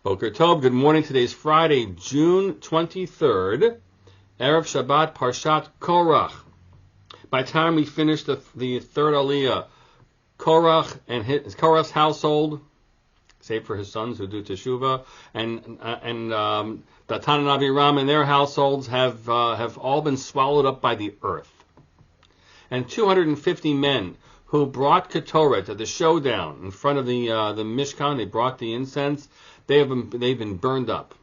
Boker Tov, good morning. Today's Friday, June 23rd, Erev Shabbat, Parshat Korach. By the time we finish the third Aliyah, Korach and Korach's household, save for his sons who do Teshuvah, and Datan and Abiram and their households have all been swallowed up by the earth. And 250 men who brought Ketoret at the showdown in front of the Mishkan, they brought the incense. They've been burned up.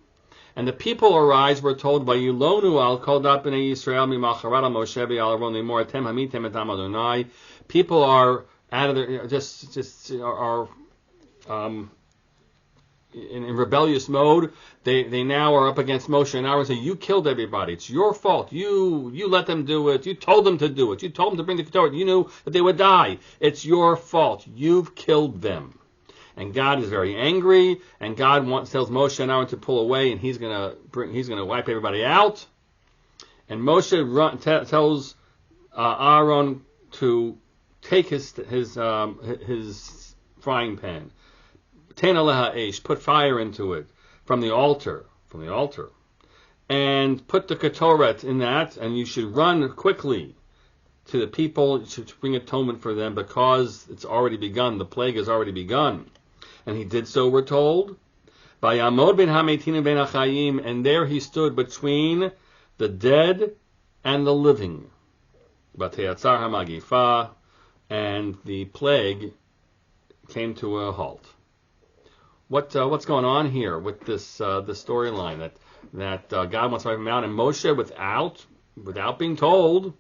And the people arise, we're told, by Yilonu al Kodat b'nei Yisrael mimacharat al Moshe v'al Aaron lemor atem hamitem etam Adonai. People are out of their in rebellious mode. They now are up against Moshe and Aaron and say, you killed everybody. It's your fault. You let them do it. You told them to do it. You told them to bring the Ketoret. You knew that they would die. It's your fault. You've killed them. And God is very angry, and God tells Moshe and Aaron to pull away, and he's gonna wipe everybody out. And Moshe tells Aaron to take his frying pan, put fire into it from the altar, and put the Ketoret in that, and you should run quickly to the people to bring atonement for them, because it's already begun. The plague has already begun. And he did so, we're told. Vayamod ben hametin ben achayim, and there he stood between the dead and the living. Vateyatzar hamagifa, and the plague came to a halt. What's going on here with this the storyline that God wants to wipe him out, and Moshe without being told.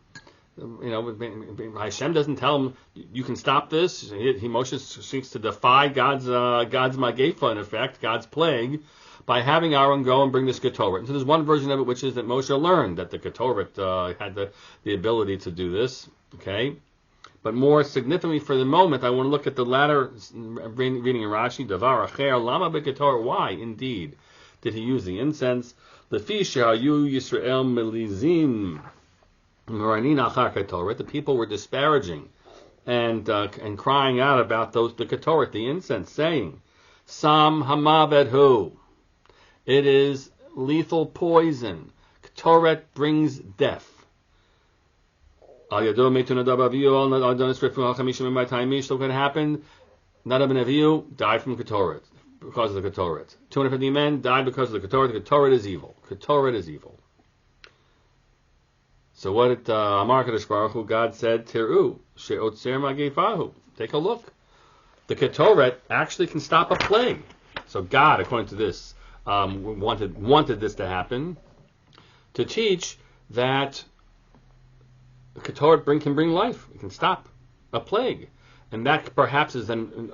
Hashem doesn't tell him you can stop this. Moshe seeks to defy God's magefa, in effect, God's plague, by having Aaron go and bring this Ketoret. And so there's one version of it, which is that Moshe learned that the Ketoret had the ability to do this. Okay, but more significantly for the moment, I want to look at the latter reading in Rashi. Davar acher lama beKetoret. Why, indeed, did he use the incense? Lefi shehayu Yisrael melizim. The people were disparaging and crying out about the Ketoret, the incense, saying, Sam hamavedhu, it is lethal poison. Ketoret brings death. Look what happened. Nadav and Avihu died from Ketoret, because of the Ketoret. 250 men died because of the Ketoret. The Ketoret is evil. Ketoret is evil. So what did Amar Kadosh Baruch Hu, God said, Tiru, she'otzer magefahu. Take a look. The Ketoret actually can stop a plague. So God, according to this, wanted this to happen, to teach that the Ketoret can bring life. It can stop a plague. And that perhaps is an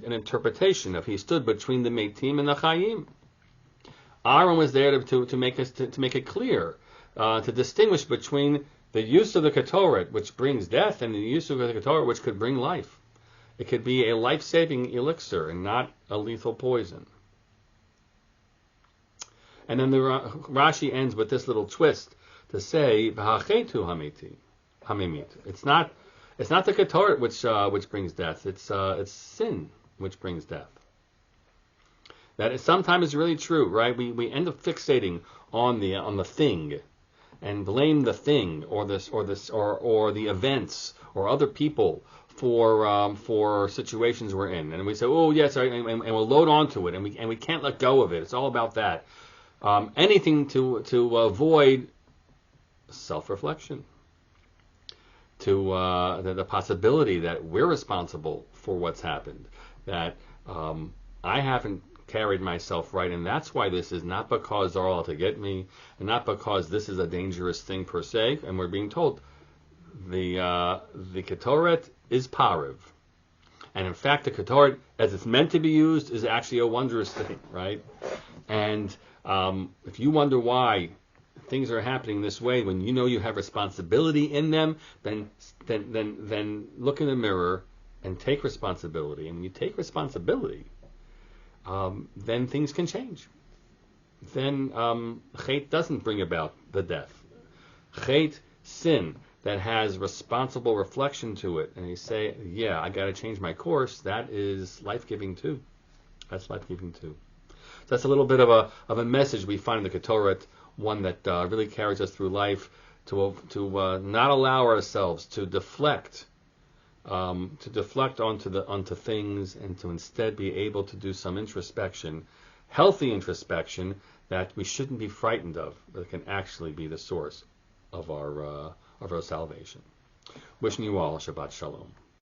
interpretation of he stood between the Meitim and the Chayim. Aaron was there to make it clear, to distinguish between the use of the Ketoret, which brings death, and the use of the Ketoret, which could bring life. It could be a life-saving elixir and not a lethal poison. And then the Rashi ends with this little twist to say, "V'hachetu hamimit." It's not the Ketoret which brings death. It's sin which brings death. That is sometimes really true, right? We end up fixating on the thing, and blame the thing or the events or other people for situations we're in, and we say, oh yes, and we'll load onto it, and we can't let go of it. It's all about that. Anything to avoid self-reflection, to the possibility that we're responsible for what's happened, that I haven't carried myself right, and that's why this is not because they're all out to get me, and not because this is a dangerous thing per se. And we're being told the Ketoret is pariv, and in fact the Ketoret, as it's meant to be used, is actually a wondrous thing, right? And if you wonder why things are happening this way when you know you have responsibility in them, then look in the mirror and take responsibility. And when you take responsibility, then things can change. Then Chet doesn't bring about the death. Chet, sin, that has responsible reflection to it, and you say, yeah, I got to change my course, that is life-giving too. That's life-giving too. So that's a little bit of a message we find in the Ketoret, one that really carries us through life, to not allow ourselves to deflect onto things, and to instead be able to do some introspection, healthy introspection that we shouldn't be frightened of, that can actually be the source of our salvation. Wishing you all Shabbat Shalom.